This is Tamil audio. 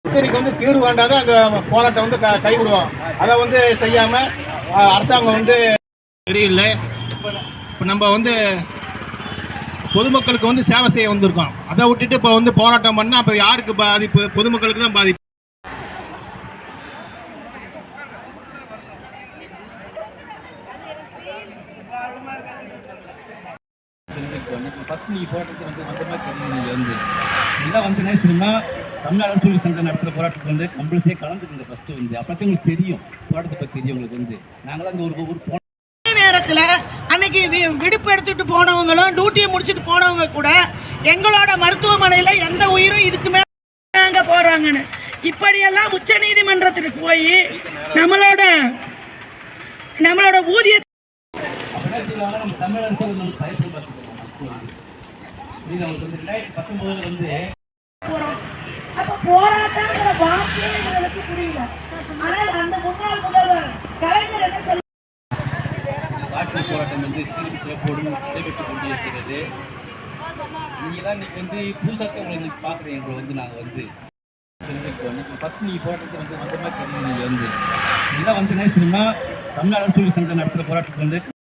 பிரச்சனைக்கு வந்து தீர்வு வேண்டாதான் அந்த போராட்டம் வந்து கைவிடுவோம். அதை வந்து செய்யாம அரசாங்கம் வந்து தெரியல. இப்போ நம்ம வந்து பொதுமக்களுக்கு வந்து சேவை செய்ய வந்திருக்கோம். அதை விட்டுட்டு இப்போ வந்து போராட்டம் பண்ணால் அப்போ யாருக்கு பாதிப்பு? பொதுமக்களுக்கு தான் பாதிப்பு. ஃபர்ஸ்ட் நீங்கள் போராட்டத்துக்கு வந்து வந்த மாதிரி தெரியும். நீங்கள் வந்து இதெல்லாம் வந்து என்ன சொன்னா தமிழ்நாடு அரசு சங்கம் நடத்துகிற போராட்டத்துக்கு வந்து கம்பல்சரியாக கலந்துக்குங்க. ஃபர்ஸ்ட் வந்து அப்போ உங்களுக்கு தெரியும், போராட்டத்தை பற்றி தெரியும் உங்களுக்கு. வந்து நாங்களாம் அந்த ஒரு நேரத்தில் அன்னைக்கு விடுப்பு எடுத்துட்டு போனவங்களும் டியூட்டியை முடிச்சுட்டு போனவங்க கூட எங்களோட மருத்துவமனையில் எந்த உயிரும் இதுக்கு மேலே போறாங்கன்னு இப்படியெல்லாம் உச்ச நீதிமன்றத்துக்கு போய் நம்மளோட ஊதிய நம்ம தமிழ் அரசு நம்ம தயாரிப்பு பார்த்துக்கிறோம். அவங்களுக்கு வந்து 2019 வந்து போராட்டங்கிற வார்த்தையே எங்களுக்கு புரியல. ஆனால் அந்த முன்னாள் முதல்வர் கலைஞர் என்ன சொல்ல காட்டு போராட்டம் வந்து சீரும் சிறப்போடு நடைபெற்று கொண்டிருக்கிறது. நீங்கள் தான் இன்னைக்கு வந்து புதுசாக உங்களை இன்னைக்கு பார்க்குறீங்க. எங்களை வந்து நாங்கள் வந்து தெரிஞ்சுக்கிறோம். ஃபர்ஸ்ட் நீங்கள் போராட்டத்துக்கு வந்து வந்த மாதிரி தெரியும். நீங்கள் வந்து இதெல்லாம் வந்து என்ன சொன்னால் தமிழ்நாடு அரசு சங்கம் நடத்துகிற போராட்டத்துக்கு வந்து